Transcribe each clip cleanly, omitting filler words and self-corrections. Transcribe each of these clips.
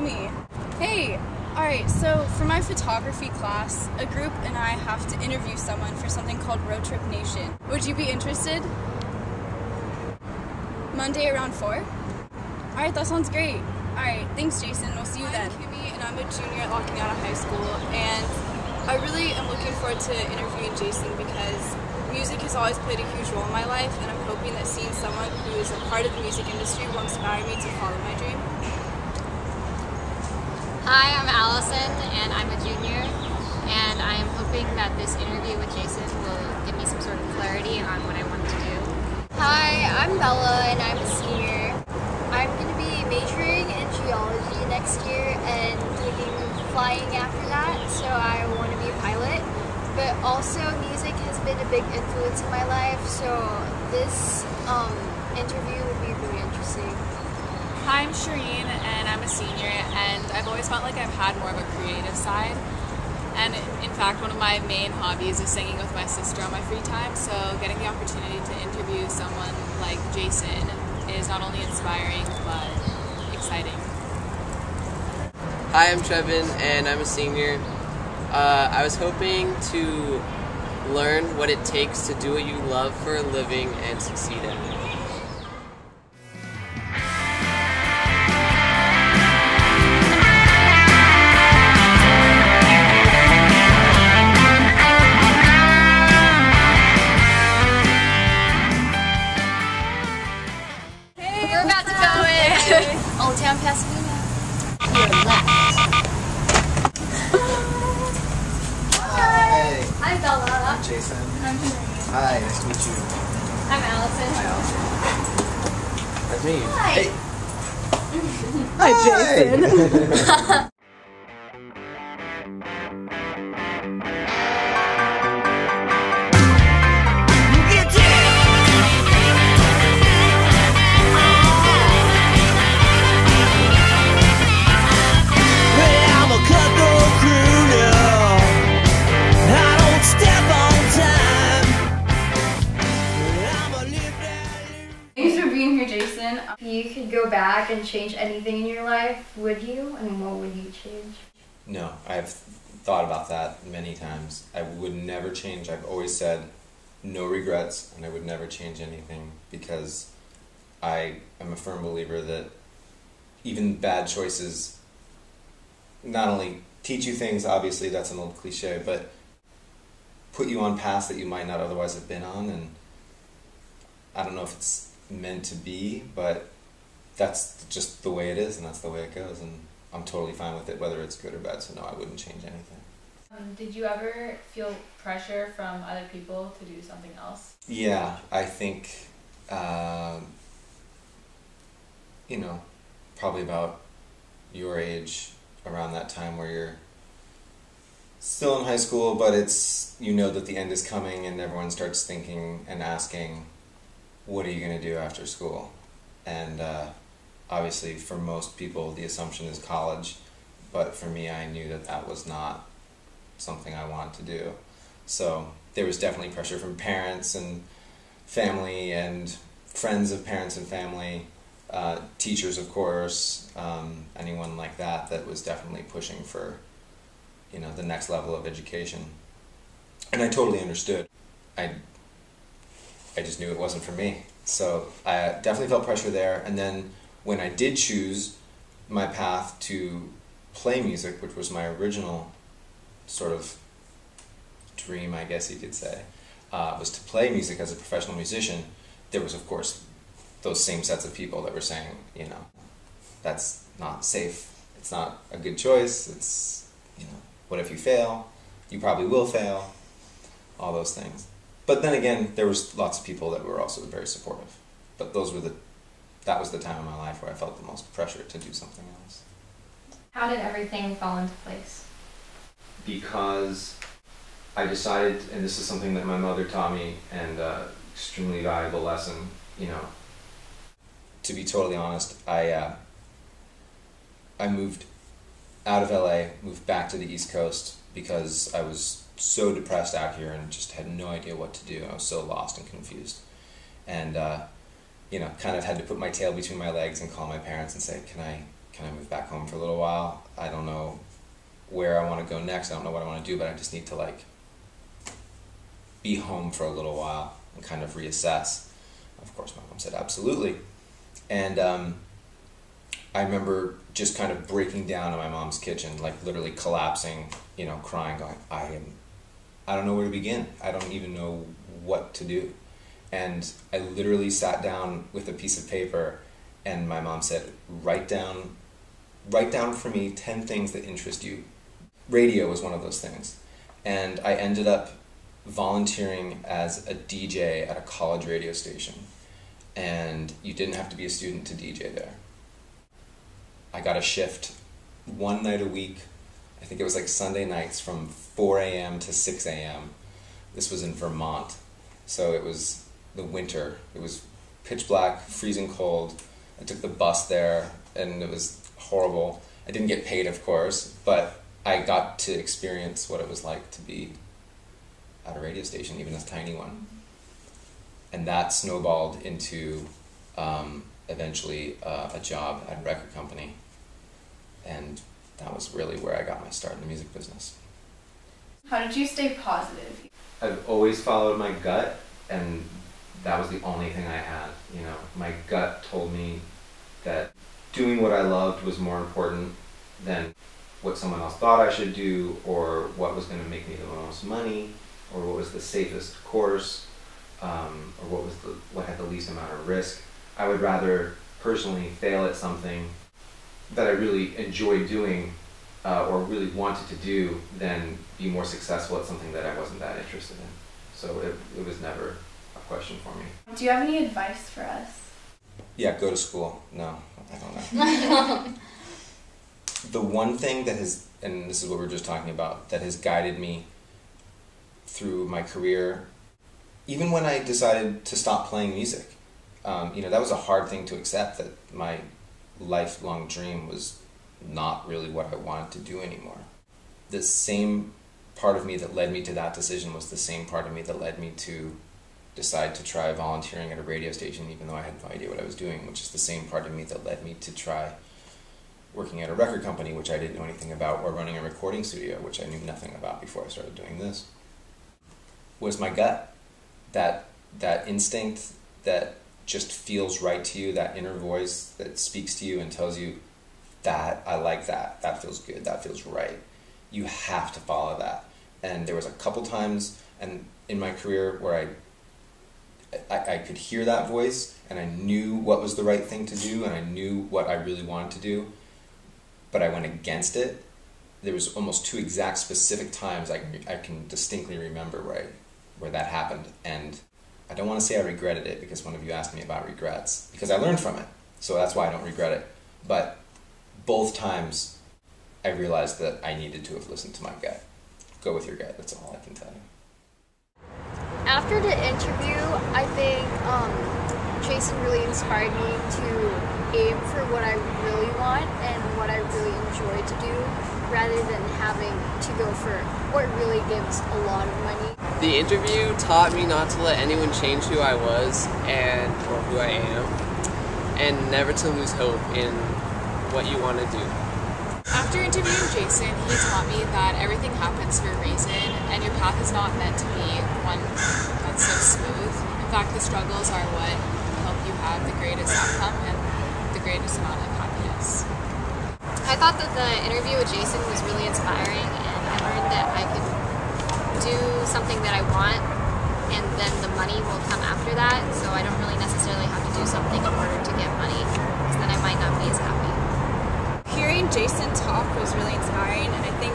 Kimmie. Hey, alright, so for my photography class, a group and I have to interview someone for something called Roadtrip Nation. Would you be interested? Monday around 4? Alright, that sounds great. Alright, thanks Jason, we'll see you then. I'm Kimmie and I'm a junior walking out of high school, and I really am looking forward to interviewing Jason because music has always played a huge role in my life, and I'm hoping that seeing someone who is a part of the music industry will inspire me to follow my dream. Hi, I'm Allison and I'm a junior, and I am hoping that this interview with Jason will give me some sort of clarity on what I want to do. Hi, I'm Bella and I'm a senior. I'm going to be majoring in geology next year and taking flying after that, so I want to be a pilot. But also music has been a big influence in my life, so this interview will be really interesting. Hi, I'm Shereen and I'm a senior, and I've always felt like I've had more of a creative side. And in fact, one of my main hobbies is singing with my sister on my free time, so getting the opportunity to interview someone like Jason is not only inspiring, but exciting. Hi, I'm Trevin, and I'm a senior. I was hoping to learn what it takes to do what you love for a living and succeed at it. We're about to go in Old Town Pasadena. Your left. Hi. I'm Bella. I'm Jason. I'm Shereen. Hi, nice to meet you. I'm Allison. Hi, Allison. That's me. Hi. Hey. Hi, Jason. Thanks for being here, Jason. If you could go back and change anything in your life, would you? And what would you change? No, I've thought about that many times. I would never change. I've always said no regrets, and I would never change anything because I am a firm believer that even bad choices not only teach you things, obviously that's an old cliche, but put you on paths that you might not otherwise have been on. And I don't know if it's meant to be, but that's just the way it is, and that's the way it goes, and I'm totally fine with it, whether it's good or bad, so no, I wouldn't change anything. Did you ever feel pressure from other people to do something else? Yeah, I think, probably about your age, around that time where you're still in high school, but it's, that the end is coming, and everyone starts thinking and asking, what are you going to do after school? And obviously for most people the assumption is college, but for me I knew that that was not something I wanted to do. So there was definitely pressure from parents and family and friends of parents and family, teachers of course, anyone like that was definitely pushing for the next level of education. And I totally understood. I just knew it wasn't for me. So I definitely felt pressure there. And then when I did choose my path to play music, which was my original sort of dream, I guess you could say, was to play music as a professional musician, there was of course those same sets of people that were saying, that's not safe, it's not a good choice, it's, what if you fail? You probably will fail, all those things. But then again, there was lots of people that were also very supportive. But that was the time in my life where I felt the most pressure to do something else. How did everything fall into place? Because I decided, and this is something that my mother taught me, and extremely valuable lesson, to be totally honest, I moved out of LA, moved back to the East Coast because I was so depressed out here and just had no idea what to do. I was so lost and confused. And, kind of had to put my tail between my legs and call my parents and say, can I can I move back home for a little while? I don't know where I want to go next. I don't know what I want to do, but I just need to like be home for a little while and kind of reassess. Of course, my mom said absolutely. And I remember just kind of breaking down in my mom's kitchen, like literally collapsing, you know, crying, going, I don't know where to begin. I don't even know what to do. And I literally sat down with a piece of paper, and my mom said, write down for me 10 things that interest you. Radio was one of those things. And I ended up volunteering as a DJ at a college radio station. And you didn't have to be a student to DJ there. I got a shift one night a week. I think it was like Sunday nights from 4 a.m. to 6 a.m. This was in Vermont. So it was the winter. It was pitch black, freezing cold. I took the bus there, and it was horrible. I didn't get paid, of course, but I got to experience what it was like to be at a radio station, even a tiny one. And that snowballed into eventually a job at a record company. And that was really where I got my start in the music business. How did you stay positive? I've always followed my gut, and that was the only thing I had. You know, my gut told me that doing what I loved was more important than what someone else thought I should do, or what was going to make me the most money, or what was the safest course, or what had the least amount of risk. I would rather personally fail at something that I really enjoy doing or really wanted to do than be more successful at something that I wasn't that interested in. So it was never a question for me. Do you have any advice for us? Yeah, go to school. No, I don't know. The one thing that has, and this is what we were just talking about, that has guided me through my career, even when I decided to stop playing music, that was a hard thing to accept, that my lifelong dream was not really what I wanted to do anymore. The same part of me that led me to that decision was the same part of me that led me to decide to try volunteering at a radio station, even though I had no idea what I was doing, which is the same part of me that led me to try working at a record company, which I didn't know anything about, or running a recording studio, which I knew nothing about before I started doing this. Was my gut, that instinct that just feels right to you, that inner voice that speaks to you and tells you that I like that feels good, that feels right. You have to follow that. And there was a couple times and in my career where I could hear that voice, and I knew what was the right thing to do, and I knew what I really wanted to do, but I went against it. There was almost 2 exact specific times I can distinctly remember where that happened, and I don't want to say I regretted it, because one of you asked me about regrets, because I learned from it, so that's why I don't regret it. But both times I realized that I needed to have listened to my gut. Go with your gut, that's all I can tell you. After the interview, I think Jason really inspired me to aim for what I really want and what I really enjoy to do, rather than having to go for what really gives a lot of money. The interview taught me not to let anyone change who I was or who I am, and never to lose hope in what you want to do. After interviewing Jason, he taught me that everything happens for a reason, and your path is not meant to be one that's so smooth. In fact, the struggles are what help you have the greatest outcome and the greatest amount of happiness. I thought that the interview with Jason was really inspiring, and I learned that I could do something that I want, and then the money will come after that, so I don't really necessarily have to do something in order to get money, because then I might not be as happy. Hearing Jason talk was really inspiring, and I think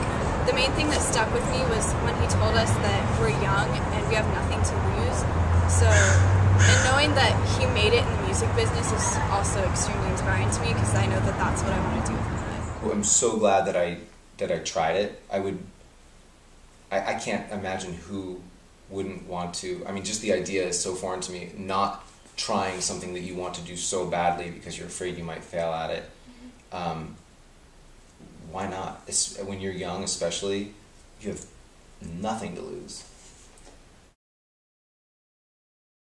the main thing that stuck with me was when he told us that we're young and we have nothing to lose. So, and knowing that he made it in the music business is also extremely inspiring to me, because I know that that's what I want to do with my life. Well, I'm so glad that I tried it. I can't imagine who wouldn't want to. I mean, just the idea is so foreign to me, not trying something that you want to do so badly because you're afraid you might fail at it. Why not? When you're young especially, you have nothing to lose.